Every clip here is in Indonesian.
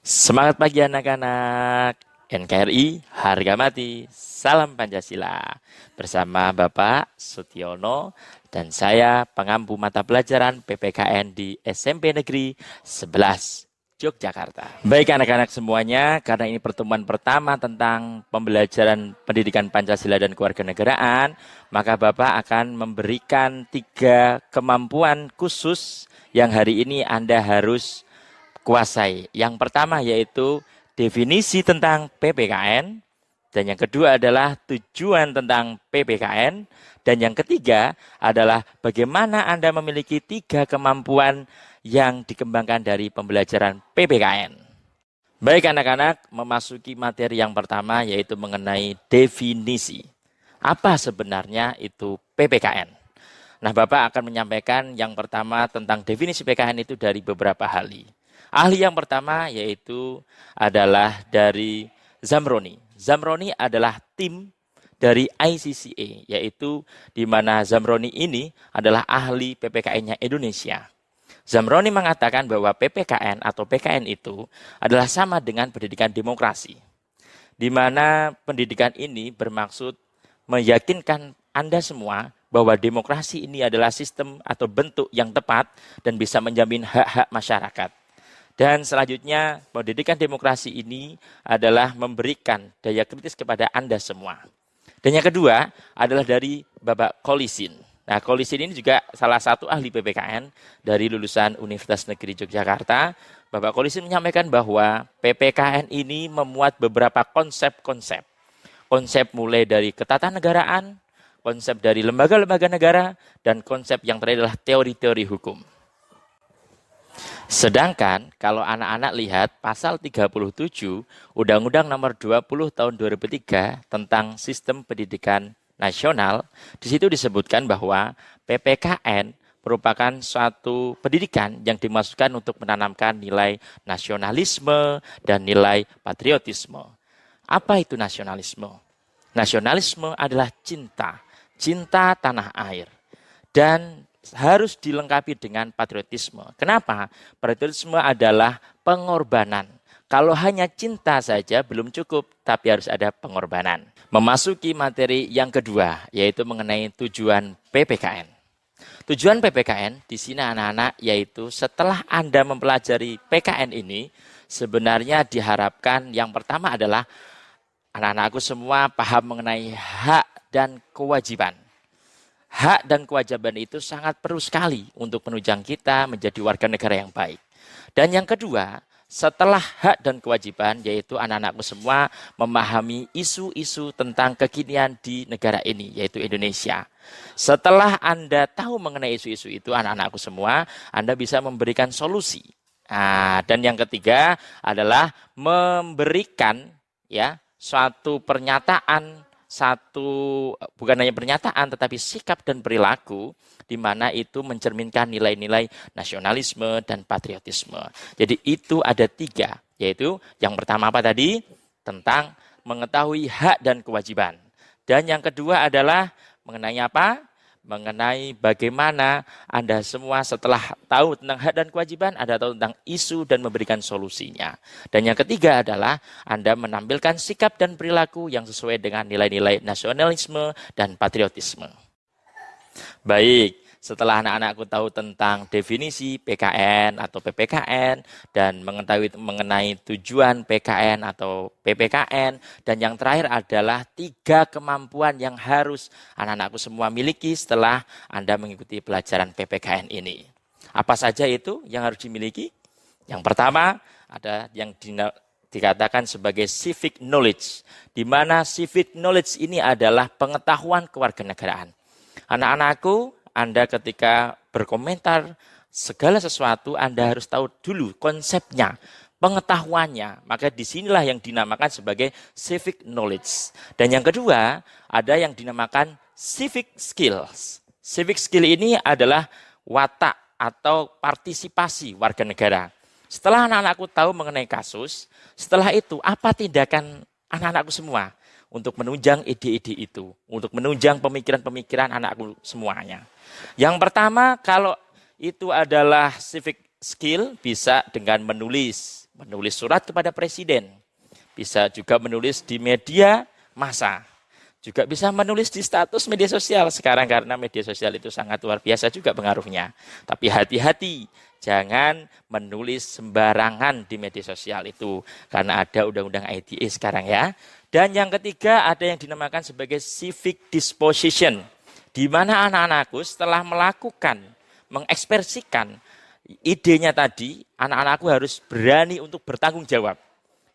Semangat pagi anak-anak. NKRI, harga mati, salam Pancasila. Bersama Bapak Sutiono dan saya pengampu mata pelajaran PPKN di SMP Negeri 11 Yogyakarta. Baik anak-anak semuanya, karena ini pertemuan pertama tentang pembelajaran pendidikan Pancasila dan kewarganegaraan, maka Bapak akan memberikan 3 kemampuan khusus yang hari ini Anda harus kuasai. Yang pertama yaitu definisi tentang PPKN, dan yang kedua adalah tujuan tentang PPKN, dan yang ketiga adalah bagaimana Anda memiliki 3 kemampuan yang dikembangkan dari pembelajaran PPKN. Baik anak-anak, memasuki materi yang pertama yaitu mengenai definisi. Apa sebenarnya itu PPKN? Nah, Bapak akan menyampaikan yang pertama tentang definisi PPKN itu dari beberapa ahli. Ahli yang pertama yaitu adalah dari Zamroni. Zamroni adalah tim dari ICCA, yaitu di mana Zamroni ini adalah ahli PPKN-nya Indonesia. Zamroni mengatakan bahwa PPKN atau PKN itu adalah sama dengan pendidikan demokrasi, di mana pendidikan ini bermaksud meyakinkan Anda semua bahwa demokrasi ini adalah sistem atau bentuk yang tepat dan bisa menjamin hak-hak masyarakat. Dan selanjutnya, pendidikan demokrasi ini adalah memberikan daya kritis kepada Anda semua. Dan yang kedua adalah dari Bapak Kolisin. Nah, Kolisin ini juga salah satu ahli PPKN dari lulusan Universitas Negeri Yogyakarta. Bapak Kolisin menyampaikan bahwa PPKN ini memuat beberapa konsep-konsep. Konsep mulai dari ketatanegaraan, konsep dari lembaga-lembaga negara, dan konsep yang terakhir adalah teori-teori hukum. Sedangkan kalau anak-anak lihat pasal 37 Undang-Undang Nomor 20 Tahun 2003 tentang Sistem Pendidikan Nasional, di situ disebutkan bahwa PPKN merupakan suatu pendidikan yang dimaksudkan untuk menanamkan nilai nasionalisme dan nilai patriotisme. Apa itu nasionalisme? Nasionalisme adalah cinta, cinta tanah air. Dan harus dilengkapi dengan patriotisme. Kenapa? Patriotisme adalah pengorbanan. Kalau hanya cinta saja belum cukup, tapi harus ada pengorbanan. Memasuki materi yang kedua, yaitu mengenai tujuan PPKN. Tujuan PPKN di sini anak-anak, yaitu setelah Anda mempelajari PKN ini, sebenarnya diharapkan yang pertama adalah anak-anakku semua paham mengenai hak dan kewajiban. Hak dan kewajiban itu sangat perlu sekali untuk menunjang kita menjadi warga negara yang baik. Dan yang kedua, setelah hak dan kewajiban, yaitu anak-anakku semua memahami isu-isu tentang kekinian di negara ini, yaitu Indonesia. Setelah Anda tahu mengenai isu-isu itu, anak-anakku semua, Anda bisa memberikan solusi. Dan yang ketiga adalah memberikan suatu pernyataan, bukan hanya pernyataan tetapi sikap dan perilaku di mana itu mencerminkan nilai-nilai nasionalisme dan patriotisme. Jadi itu ada 3, yaitu yang pertama apa tadi? Tentang mengetahui hak dan kewajiban. Dan yang kedua adalah mengenai apa? Mengenai bagaimana Anda semua setelah tahu tentang hak dan kewajiban, Anda tahu tentang isu dan memberikan solusinya. Dan yang ketiga adalah Anda menampilkan sikap dan perilaku yang sesuai dengan nilai-nilai nasionalisme dan patriotisme. Baik, setelah anak-anakku tahu tentang definisi PKN atau PPKN dan mengetahui mengenai tujuan PKN atau PPKN, dan yang terakhir adalah 3 kemampuan yang harus anak-anakku semua miliki setelah Anda mengikuti pelajaran PPKN ini. Apa saja itu yang harus dimiliki? Yang pertama ada yang dikatakan sebagai civic knowledge, di mana civic knowledge ini adalah pengetahuan kewarganegaraan. Anak-anakku, Anda ketika berkomentar segala sesuatu, Anda harus tahu dulu konsepnya, pengetahuannya. Maka disinilah yang dinamakan sebagai civic knowledge. Dan yang kedua, ada yang dinamakan civic skills. Civic skill ini adalah watak atau partisipasi warga negara. Setelah anak-anakku tahu mengenai kasus, setelah itu apa tindakan anak-anakku semua untuk menunjang ide-ide itu, untuk menunjang pemikiran-pemikiran anakku semuanya. Yang pertama, kalau itu adalah civic skill bisa dengan menulis surat kepada presiden, bisa juga menulis di media massa, juga bisa menulis di status media sosial sekarang karena media sosial itu sangat luar biasa juga pengaruhnya. Tapi hati-hati, jangan menulis sembarangan di media sosial itu karena ada undang-undang ITE sekarang ya. Dan yang ketiga ada yang dinamakan sebagai civic disposition, di mana anak-anakku setelah melakukan, mengekspresikan idenya tadi, anak-anakku harus berani untuk bertanggung jawab.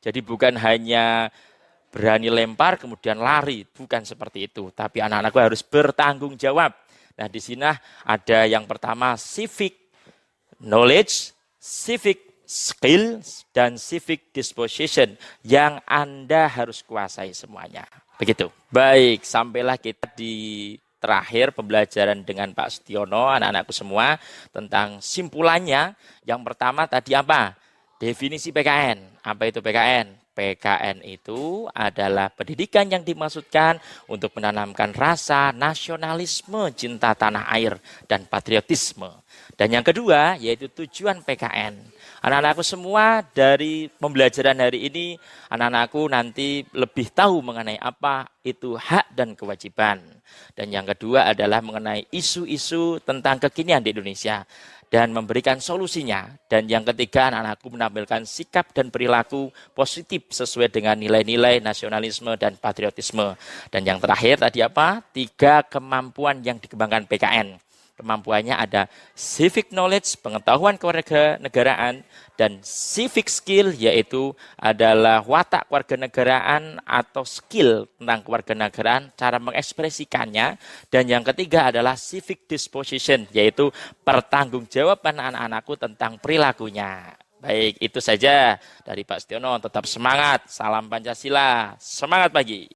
Jadi bukan hanya berani lempar kemudian lari, bukan seperti itu. Tapi anak-anakku harus bertanggung jawab. Nah, di sini ada yang pertama civic knowledge, civic skill, dan civic disposition yang Anda harus kuasai semuanya. Begitu. Baik, sampailah kita di terakhir pembelajaran dengan Pak Setiono, anak-anakku semua, tentang simpulannya. Yang pertama tadi apa? Definisi PKN. Apa itu PKN? PKN itu adalah pendidikan yang dimaksudkan untuk menanamkan rasa nasionalisme, cinta tanah air, dan patriotisme. Dan yang kedua yaitu tujuan PKN. Anak-anakku semua dari pembelajaran hari ini, anak-anakku nanti lebih tahu mengenai apa itu hak dan kewajiban. Dan yang kedua adalah mengenai isu-isu tentang kekinian di Indonesia dan memberikan solusinya. Dan yang ketiga, anak-anakku menampilkan sikap dan perilaku positif sesuai dengan nilai-nilai nasionalisme dan patriotisme. Dan yang terakhir tadi apa? 3 kemampuan yang dikembangkan PKN. Kemampuannya ada civic knowledge, pengetahuan kewarganegaraan, dan civic skill, yaitu adalah watak kewarganegaraan atau skill tentang kewarganegaraan, cara mengekspresikannya. Dan yang ketiga adalah civic disposition, yaitu pertanggungjawaban anak-anakku tentang perilakunya. Baik, itu saja dari Pak Setiono. Tetap semangat, salam Pancasila, semangat pagi.